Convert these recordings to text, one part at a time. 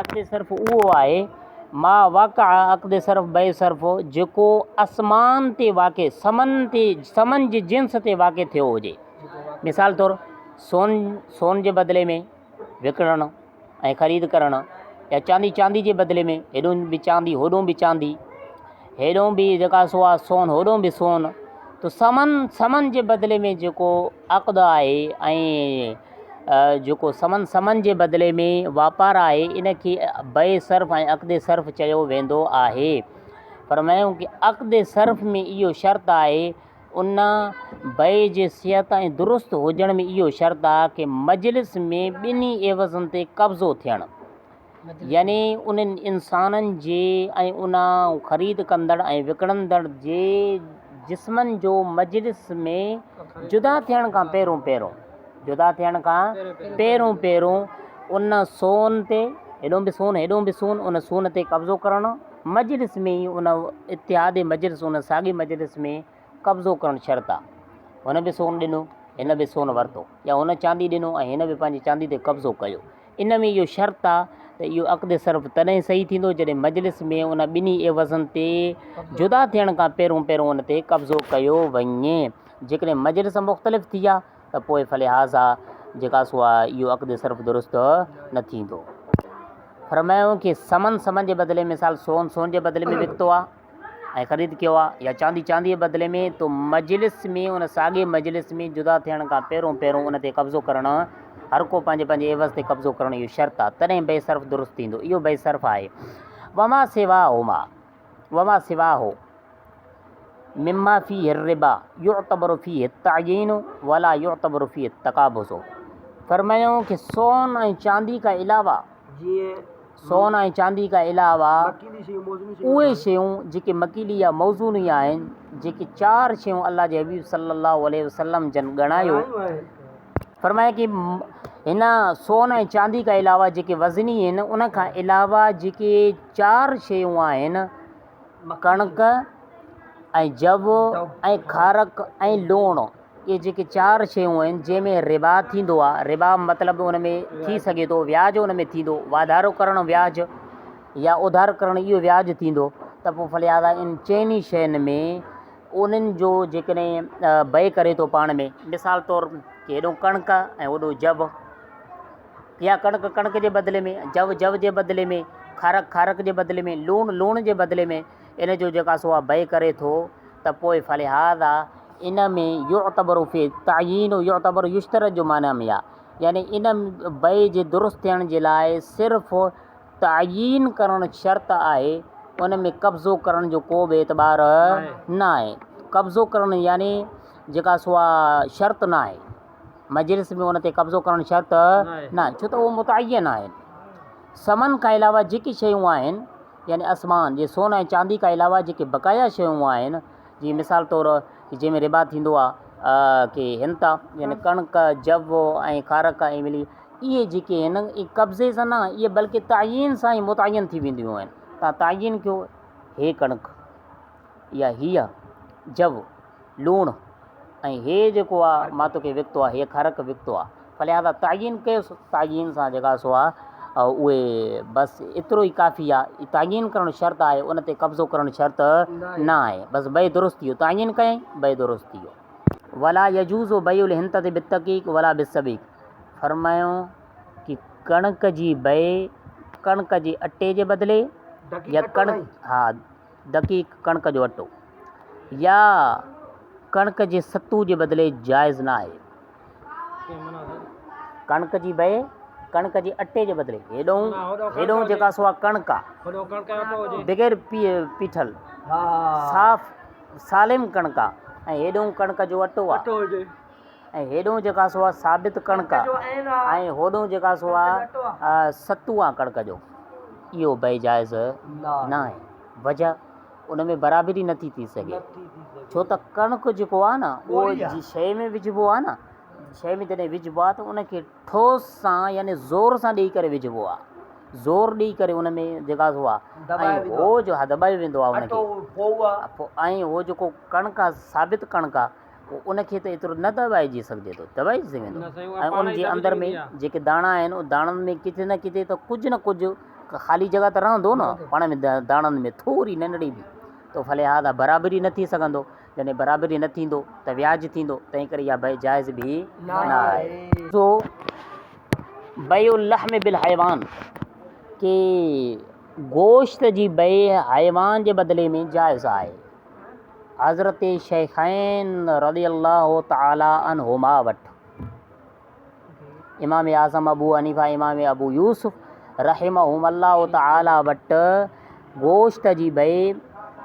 अक़द Surf उहो आहे मां वाक़ा अक़द सर्फ़ बे सर्फ़ जेको आसमान ते वाक़े समन जे जिन्स ते वाक़े थियो हुजे। मिसाल तौरु सोन जे बदिले में विकिणणु ऐं ख़रीद करणु, या चांदी जे बदिले में हेॾो बि चांदी होॾो बि चांदी, हेॾो बि जेका सो आहे सोन होॾो बि सोन। तो समन जे बदिले में जेको अक़द आहे ऐं जेको समन जे बदिले में वापारु आहे, इन खे बे सर्फ़ ऐं अक़द सर्फ़ चयो वेंदो आहे। फरमायूं कि अक़द सर्फ़ में इहो शर्त आहे, उन बे जे सिहत ऐं दुरुस्त हुजण में इहो शर्त आहे कि मजलिस में ॿिन्ही एवज़नि ते कब्ज़ो थियणु, यानी उन्हनि इंसाननि जे ऐं उन ख़रीद कंदड़ ऐं विकिणंदड़ जे जिस्मनि जो मजलिस में जुदा थियण खां पहिरों उन सोन ते हेॾो बि सोन उन सोन ते कब्ज़ो करणु, मजलिस में ई उन इतिहाद मजलिस उन साॻी मजलिस में कब्ज़ो करणु शर्त आहे। हुन बि सोन ॾिनो, हिन बि सोन वरितो, या हुन चांदी ॾिनो ऐं हिन बि पंहिंजी चांदी ते कब्ज़ो कयो। इन में इहो शर्त आहे त इहो अक़द सर्फ़ तॾहिं सही थींदो जॾहिं मजलिस में उन ॿिन्ही एवज़नि ते जुदा थियण खां पहिरों उन ते कब्ज़ो कयो वञे। जेकॾहिं मजलिस मुख़्तलिफ़ थी आहे त पोइ फ़लिहाज़ा जेका सो आहे इहो अक़द सर्फ़ दुरुस्त न थींदो। फरमायूं कि समन जे बदिले मिसाल सोन जे बदिले में विकितो आहे ऐं ख़रीद कयो आहे, या चांदी जे बदिले में, तो मजलिस में उन साॻे मजलिस में जुदा थियण खां पहिरों उन ते कब्ज़ो करणु, हर को पंहिंजे एवज़ ते कब्ज़ो करणु इहो शर्त आहे, तॾहिं बे सर्फ़ दुरुस्त थींदो। इहो बे सर्फ़ आहे। वमा सिवा हो मिम्मा फ़ीहि रिबा युअतबरु फ़ीहि तअयीन वला युअतबरु फ़ीहि तक़ाबुज़। फरमायूं कि सोन ऐं चांदी खां अलावा उहे शयूं जेके मकीली या मौज़ूनी आहिनि, जेके 4 शयूं अल्लाह जे हबीब सल्लल्लाहु अलैहि वसल्लम जन ॻणायो। फरमाया कि हिन सोन ऐं चांदी खां अलावा जेके वज़नी आहिनि, उन खां अलावा जेके 4 शयूं आहिनि, कणिक ऐं जव ऐं खारक ऐं लूणु, इहे जेके 4 शयूं आहिनि जंहिंमें रिबा थींदो आहे। रिबा मतिलबु उन में थी सघे थो व्याज उन में थींदो, वाधारो करणु व्याज या उधार करणु इहो व्याज थींदो। त पोइ फ़लिहाज़ा इन 4 शयुनि में उन्हनि जो जेकॾहिं बे करे थो पाण में, मिसाल तौरु कि हेॾो कणिक ऐं होॾो जव, या कणिक जे बदिले में जव जे बदिले में, खारक जे बदिले में, लूण जे बदिले में, इन जो जेका सो आहे बे करे थो, त पोइ फ़लिहाज़ा इन में युअतबरु फ़ीहि तअयीन युअतबरु युश्तरत जो माना में आहे, यानी इन बे जे दुरुस्त थियण जे लाइ सिर्फ़ु तअयीन करणु शर्त आहे, उन में कब्ज़ो करण जो को बि एतबार न आहे। कब्ज़ो करणु यानी जेका सो आहे शर्त न आहे, मजलिस में उन ते कब्ज़ो करणु शर्त न, छो त उहो मुतअय्यन आहे। समन खां अलावा जेके शयूं आहिनि, यानी आसमान जे सोन ऐं चांदी खां अलावा जेके बक़ाया शयूं आहिनि, जीअं मिसाल तौरु जंहिंमें रिबा थींदो आहे कि हिंता, यानी कणिक जव ऐं खारक ऐं मिली, इहे जेके आहिनि इहे कब्ज़े सां न, इहे बल्कि तअयीन सां ई मुतअय्यन थी वेंदियूं आहिनि। तव्हां तअयीन कयो, हे कणिक या हीअ जव लूणु ऐं हे जेको आहे मां तोखे विकितो आहे, हे खारक विकितो आहे, फ़लिहाज़ा तअयीन कयोसि, तअयीन सां जेका सो आहे उहे बसि एतिरो ई काफ़ी आहे। तअयीन करणु शर्त आहे, उन ते कब्ज़ो करणु शर्त न आहे, बसि बे दुरुस्त थी वियो, तअयीन कयईं बे दुरुस्त थी वियो। वला यजूज़ु बैउल हिंतति बित्तक़ीक़ वला बिस्सबीक़। फरमायूं कि कणिक जी बे कणिक जे अटे जे बदिले, या दक़ीक़ कणिक जो अटो, या कणिक जे सत्तू जे बदिले जाइज़ न आहे। कणिक जी बे कणिक जे अटे जे बदिले, हेॾो जेका सो आहे कणिक आहे बग़ैर पीठल साफ़ सालिम कणिक आहे, ऐं हेॾो कणिक जो अटो आहे, ऐं हेॾो जेका सो आहे साबित कणिक आहे, ऐं होॾो जेका सो आहे सत्तू आहे कणिक जो, इहो बे जाइज़ न आहे। वजह उन में बराबरी नथी थी सघे, छो त कणिक जेको आहे न उहो शइ में विझिबो आहे न, शइ में जॾहिं विझिबो आहे त उनखे ठोस सां यानी ज़ोर सां ॾेई करे विझिबो आहे, ज़ोर ॾेई करे उन में जेका सो आहे ऐं हो जो दॿायो वेंदो आहे उनखे, ऐं हो जेको कणिक आहे साबित कणिक आहे उनखे त एतिरो न दॿाइजी सघिजे थो, दॿाइजी सघे थो। ऐं उनजे अंदर में जेके दाणा आहिनि उन दाणनि में किथे न किथे त कुझु न कुझु ख़ाली जगह त रहंदो न पाण में दाणनि में थोरी नंढड़ी बि तो फलिहाज़ा बराबरी न थी सघंदो जॾहिं बराबरी न थींदो त व्याज थींदो तंहिं करे इहा भई जाइज़ बि न आहे। सो बयुल-लहम बिल हैवान के गोश्त जी बई हैवान जे बदिले में जाइज़ आहे। हज़रत शेखैन रज़ियल्लाहु तआला अन्हुमा वटि इमाम आज़म अबू हनीफ़ा इमाम अबू यूसुफ़ रहमहुमुल्लाह तआला वटि गोश्त जी बई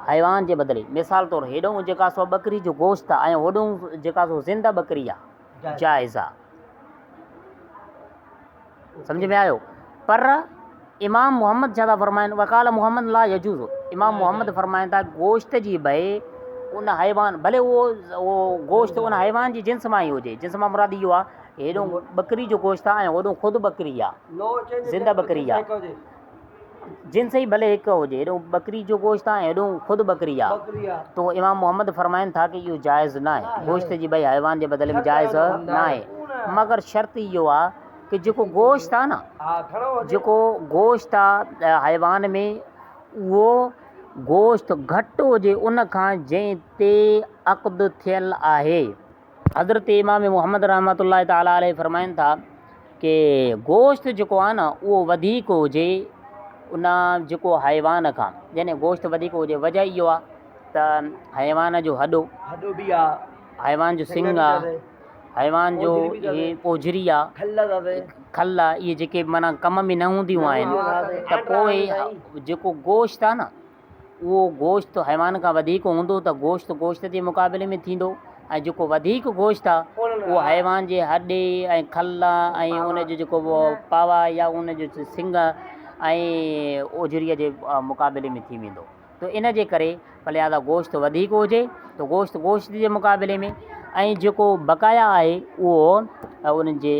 हैवान जे बदिले मिसाल तौरु हेॾो जेका सो ॿकरी जो गोश्त आहे ऐं होॾो जेका सो ज़िंदा ॿकरी आहे जाइज़ आहे। सम्झ में आयो। पर इमाम मोहम्मद छा था फ़रमाइनि वकाल मोहम्मद ला यजूज़ इमाम मोहम्मद फ़रमाइनि था गोश्त जी बई उन हैवान भले उहो गोश्त उन हैवान जी जिन्स मां ई हुजे जिन्स मां मुराद इहो आहे हेॾो ॿकरी जो गोश्त आहे ऐं होॾो ख़ुदि ॿकरी आहे ज़िंदा ॿकरी आहे जिन्स ई भले हिकु हुजे हेॾो ॿकरी जो गोश्त आहे हेॾो ख़ुदि ॿकरी आहे तो इमाम मोहम्मद फ़रमाइनि था की इहो जाइज़ न आहे गोश्त जी बई हैवान जे बदिले में जाइज़ न आहे मगर शर्त इहो आहे की जेको गोश्त आहे न जेको गोश्त आहे हैवान में उहो गोश्त घटि हुजे उन खां जंहिं ते अक़्द थियल आहे। हज़रत इमाम मोहम्मद रहमतुल्लाह तआला अलैहि फ़रमाइनि था की गोश्त जेको आहे न उहो वधीक हुजे उन जेको हैवान खां यानी गोश्त वधीक हुजे वजह इहो आहे त हैवान जो हॾो बि आहे हैवान जो सिंग आहे हैवान जो इहे पोजरी आहे खल आहे इहे जेके माना कम में न हूंदियूं आहिनि त पोइ जेको गोश्त आहे न उहो गोश्त हैवान खां वधीक हूंदो त गोश्त जे मुक़ाबले में थींदो ऐं जेको वधीक गोश्त आहे उहो हैवान जे हॾे ऐं खल ऐं उनजो जेको पावा या उनजो सिंग ऐं ओजरीअ जे मुक़ाबले में थी वेंदो त इन जे करे लिहाज़ा गोश्त वधीक हुजे त गोश्त जे मुक़ाबले में ऐं जेको बक़ाया आहे उहो उन्हनि जे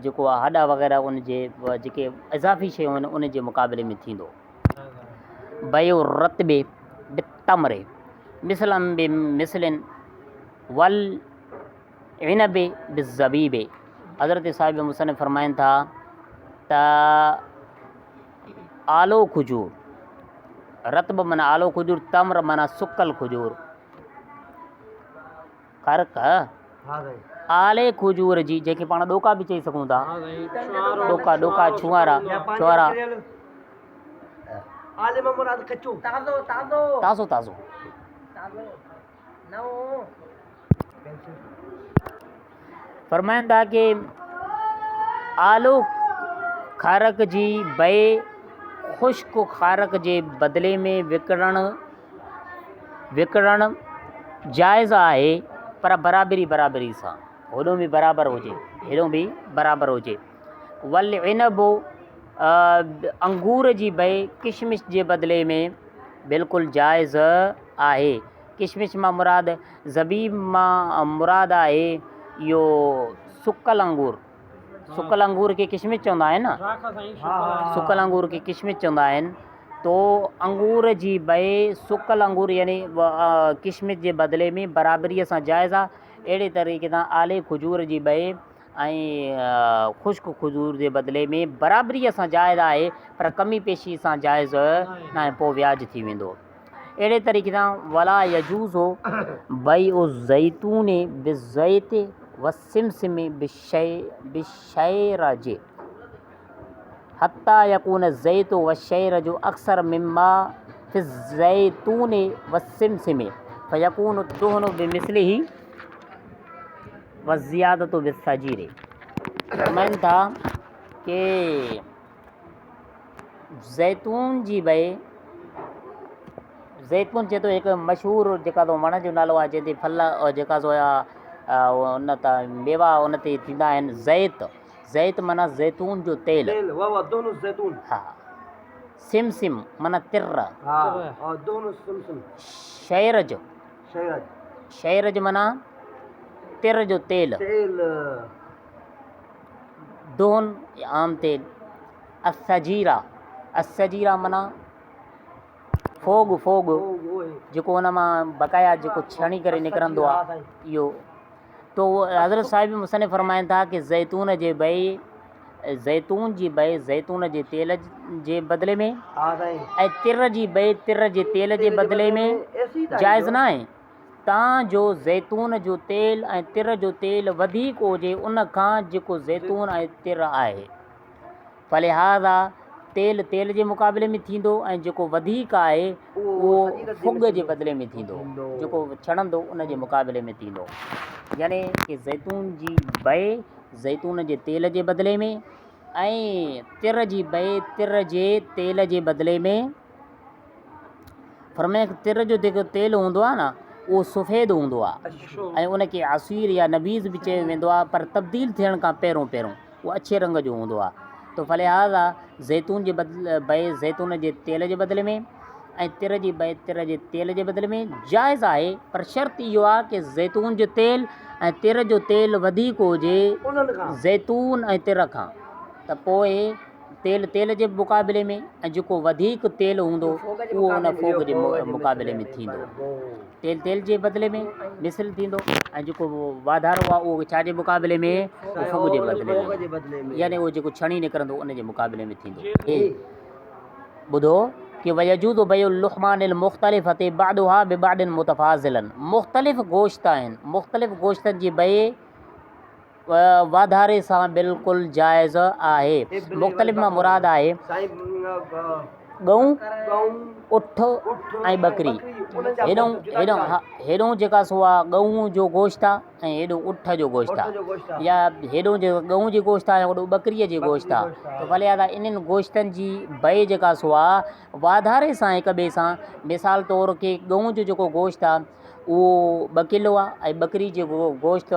जेको हॾा वग़ैरह उन जे जेके इज़ाफ़ी शयूं आहिनि उन जे मुक़ाबले में थींदो। बयो रतबे बितमरे मिसलम बि मिसलिन वल इनबे बिज़बीबे हज़रत साहिब मुसन्निफ़ फ़रमाइनि था त आलो खजूर रतब माना आलो खजूर तमर माना सुकल खजूर फ़र्क़ु आले खजूर जी जेके पाण ॾोका बि चई सघूं था ॾोका छुआरा ताज़ो फ़रमाइनि था कि आलो खारक जी बई ख़ुश्क खारक जे बदिले में विकिणणु जाइज़ आहे पर बराबरी सां होॾो बि बराबरि हुजे हेॾो बि बराबरि हुजे। वल इनबो अंगूर जी बई किशमिश जे बदिले में बिल्कुलु जाइज़ आहे। किशमिश मां मुराद ज़बीब मां मुराद आहे इहो सुकल अंगूर खे किशमिश चवंदा आहिनि न सुकल अंगूर खे किशमिश चवंदा आहिनि तो अंगूर जी बई सुकल अंगूर यानी किशमिश जे बदिले में बराबरीअ सां जाइज़ आहे। अहिड़े तरीक़े सां आले खजूर जी बई ऐं ख़ुश्क खजूर जे बदिले में बराबरीअ सां जाइज़ आहे पर कमी पेशी सां जाइज़ न आहे पोइ व्याज थी वेंदो। अहिड़े तरीक़े सां वला यजूज़ हो बई ओ ज़ैतून बिज़ैत व सिमसिम बिशैरज हत्ता यकून ज़ैत व शैरज अक्सर मिम्मा फि ज़ैतून व सिमसिम फयकून दुहन बिमिस्लिही व ज़ियादत बिसजीर। फरमाइनि था कि ज़ैतून जी बई ज़ैतून चए थो हिकु मशहूरु जेका तो वण जो नालो आहे जंहिंते फल जेका सो उन त मेवा उन ते थींदा आहिनि ज़ैत माना ज़ैतून जो तेल हा सिमसिम माना तिर शैरज माना तिर जो तेल दोन आम तेल असजीरा माना फोग जेको हुन मां बक़ाया जेको छणी करे निकिरंदो आहे इहो तो हज़रत साहिब मुसन्निफ़ फ़रमाइनि था कि ज़ैतून जे बई ज़ैतून जी बइ ज़ैतून जे तेल जे बदिले में ऐं तिर जी बइ तिर जे तेल जे बदिले में जाइज़ न आहे। तव्हांजो ज़ैतून जो तेल ऐं तिर जो तेल वधीक हुजे उन खां जेको ज़ैतून ऐं तिर आहे, फलिहाज़ा तेल तेल जे मुक़ाबले में थींदो ऐं जेको वधीक आहे उहो फुग जे बदिले में थींदो, जेको छणंदो उन जे मुक़ाबले में थींदो। यानी कि ज़ैतून जी बइ ज़ैतून जे तेल जे बदिले में ऐं तिर जी बइ तिर जे तेल जे बदिले में। फरमाए तिर जो जेको तेल हूंदो आहे न उहो सफ़ेद हूंदो आहे ऐं उनखे असीर या नबीज़ बि चयो वेंदो आहे, पर तब्दील थियण खां पहिरियों उहो अछे रंग जो हूंदो आहे। तो फलिहाज़ा ज़ैतून जे बइ ज़ैतून जे तेल जे बदिले में ऐं तिर जी बइ तिर जे तेल जे बदिले में जाइज़ आहे, पर शर्त इहो आहे कि ज़ैतून जो तेल ऐं तिर जो तेल वधीक हुजे ज़ैतून ऐं तिर खां, त पोइ तेल तेल जे मुक़ाबले में ऐं जेको वधीक तेल हूंदो उहो उन फोग जे मुक़ाबले में थींदो। तेल तेल जे बदिले में मिसल थींदो ऐं जेको वाधारो आहे उहो छा जे मुक़ाबले में फुग जे बदिले में, यानी उहो जेको छणी निकिरंदो उन जे मुक़ाबले में थींदो। ॿुधो कि वयजूज़ बयुल लुहमानिल मुख़्तलिफ़ति बअदुहा बिबअदिन मुतफ़ाज़िलन। मुख़्तलिफ़ गोश्त आहिनि, मुख़्तलिफ़ गोश्तनि जी बइ वाधारे सां बिल्कुलु जाइज़ आहे। मुख़्तलिफ़ मां मुराद आहे गऊं, उठ ऐं बकरी। हेॾों जेका सो आहे गऊं जो गोश्त आहे ऐं हेॾो उठ जो गोश्त आहे, या हेॾों जो गऊं जी गोश्त आहे होॾो बकरीअ जी गोश्त आहे। त फलिहाज़ा इन्हनि गोश्तनि जी बइ जेका सो आहे वाधारे सां हिक ॿिए सां, मिसाल तौर के गऊं जो जेको गोश्त आहे उहो 2 किलो आहे ऐं बकरी जो गोश्त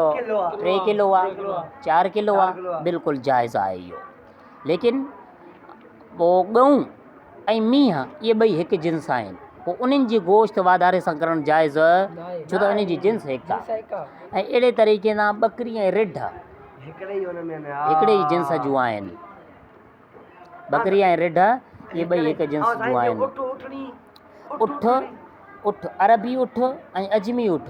3 किलो आहे 4 किलो आहे, बिल्कुलु जाइज़ आहे इहो। लेकिन पोइ गऊं ऐं मींहं इहे ॿई हिकु जिन्स आहिनि, पोइ उन्हनि जी गोश्त वाधारे सां करणु जाइज़, छो त उन्हनि जी जिन्स हिकु आहे। ऐं अहिड़े तरीक़े सां बकरी ऐं रिढ हिकिड़े ई जिन्स जूं आहिनि, बकरी ऐं रिढ इहे ॿई हिकु जिन्स जूं आहिनि। उठ अरबी उठ ऐं अजमी उठ,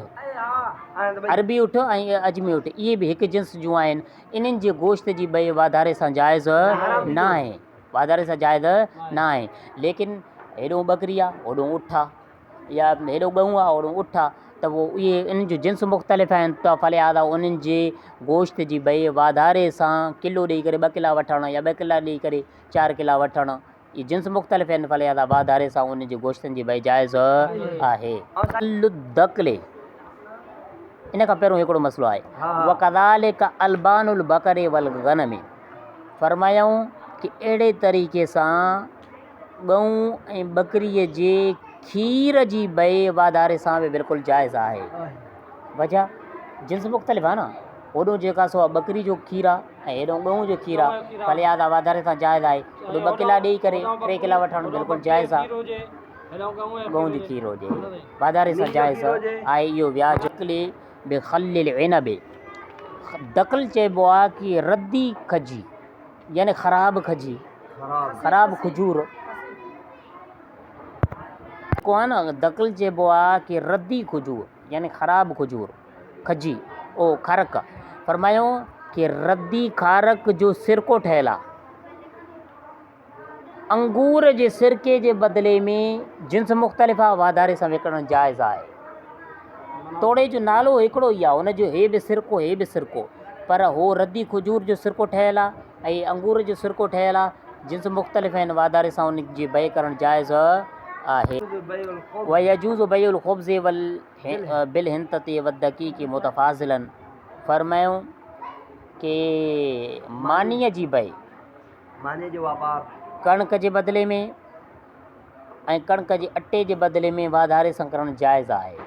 अरबी उठ ऐं अजमी उठ इहे बि हिकु जिन्स जूं आहिनि। इन्हनि जे गोश्त जी बइ वाधारे सां जाइज़ न आहे, वाधारे सां जाइज़ न आहे। लेकिन हेॾो बकरी आहे होॾो उठ आहे, या हेॾो गऊं आहे होॾो उठ आहे, त पोइ इहे इन्हनि जो जिन्स मुख़्तलिफ़ आहिनि, त फलिहाज़ा उन्हनि जे गोश्त जी बइ वाधारे सां किलो ॾेई करे 2 किला वठणु या 2 किला ॾेई करे 4 किला वठणु, इहे जिन्स मुख़्तलिफ़ आहिनि, फलिहाज़ा वाधारे सां उन जे गोश्तनि जी बइ जाइज़ आहे। दक़ले इन खां पहिरियों हिकिड़ो मसइलो आहे वकज़ालिक अलबानुल बकरे वल गनम, फरमायूं कि अहिड़े तरीक़े सां गऊं ऐं बकरीअ जे खीर जी बइ वाधारे सां बि बिल्कुलु जाइज़ आहे। वजह जिन्स मुख़्तलिफ़ आहे न, होॾो जेका सो आहे बकरी जो खीर आहे ऐं हेॾो गऊं जो खीर आहे, फलिहाज़ा वाधारे सां जाइज़ आहे। होॾो 2 किला ॾेई करे 3 किला वठणु बिल्कुलु जाइज़ आहे, गऊं जी खीर हुजे वाधारे सां जाइज़ आहे इहो व्याज। दक़ले बिखल्लिल इनब, दक़ल चइबो आहे कि रद्दी खजी, यानी ख़राबु खजी, ख़राबु खजूर को आहे न, दक़ल चइबो आहे कि रद्दी खजूर यानी ख़राबु खजूर खजी ओ खारक। फरमायो कि रद्दी खारक जो सिरको ठहियलु आहे, अंगूर जे सिरके जे बदिले में जिन्स मुख़्तलिफ़ आहे, वाधारे सां विकिणणु जाइज़ आहे। तोड़े जो नालो हिकिड़ो ई आहे, हुनजो हे बि सिरको हे बि सिरको, पर हो रद्दी खजूर जो सिरको ठहियलु आहे ऐं अंगूर जो सिरको ठहियलु आहे, जिन्स मुख़्तलिफ़ आहिनि, वाधारे सां उन जी बइ करणु जाइज़ आहे। वयजूज़ बयुल ख़ुब्ज़ वल बिल हिंतति वद्दक़ीक़ मुतफ़ाज़िलन, फरमायूं कि मानीअ जी बइ, मानी जो वापार कणक जे बदिले में ऐं कणक जे अटे जे बदिले में वाधारे सां करणु जाइज़ आहे।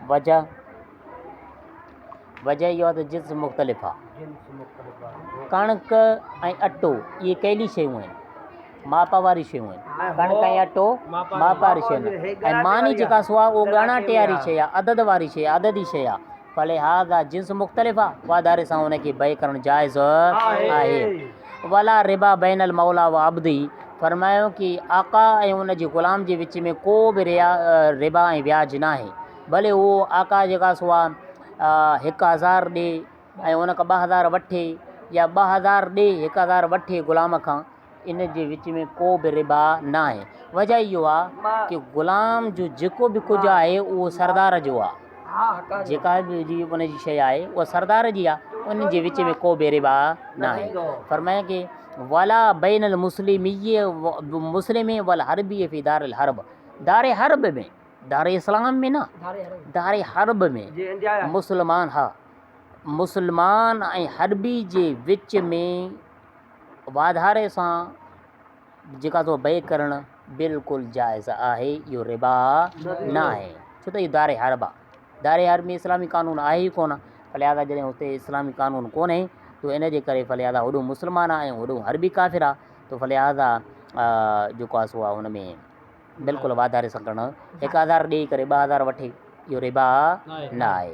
वजह इहो आहे त जिन्स मुख़्तलिफ़ आहे, कणक ऐं अटो इहे कहिड़ी शयूं आहिनि, माप वारी शयूं आहिनि, कणक ऐं अटो माप वारी शयूं आहिनि, ऐं मानी जेका सो आहे उहो ॻणा टियारी शइ आहे, अदद वारी शइ आहे, अददी शइ आहे, फलिहाज़ा जिन्स मुख़्तलिफ़ आहे, वाधारे सां उनखे बइ करणु जाइज़ आहे। वला रिबा बैनल मौला व अब्दी, फरमायो कि आका ऐं उन जे ग़ुलाम जे विच में को बि रिबा ऐं व्याज न आहे, भले उहो आका जेका सो आहे 1000 ॾे ऐं उन खां 2000 वठे या 2000 ॾे 1000 वठे ग़ुलाम खां, इन जे विच में को बि रिबा न आहे। वजह इहो आहे कि ग़ुलाम जो जेको बि कुझु आहे उहो सरदार जो आहे, जेका बि जी उनजी शइ आहे उहा सरदार जी आहे, उन जे विच में को बि रिबा न आहे। फरमाए कि वला बैनल मुस्लिम वल हरबी फ़ी दारिल हर्ब, दार हर्ब में, दार इस्लाम में न, दार हर्ब में मुस्लमान, हा मुस्लमान ऐं हरबी जे विच में वाधारे सां जेका तो बे करणु बिल्कुलु जाइज़ आहे, इहो रिबा न आहे। छो त इहो दार हर्ब आहे, दार हर्ब में इस्लामी कानून आहे ई कोन, फलिहाज़ा जॾहिं हुते इस्लामी कानून कोन्हे तो इन जे करे फलिहाज़ा होॾो मुस्लमान आहे ऐं होॾो हरबी काफ़िर आहे, तो फलिहाज़ा जेको आहे सो आहे हुन में बिल्कुलु वाधारे सां करणु 1000 ॾेई करे 2000 वठे, इहो रिबा न आहे।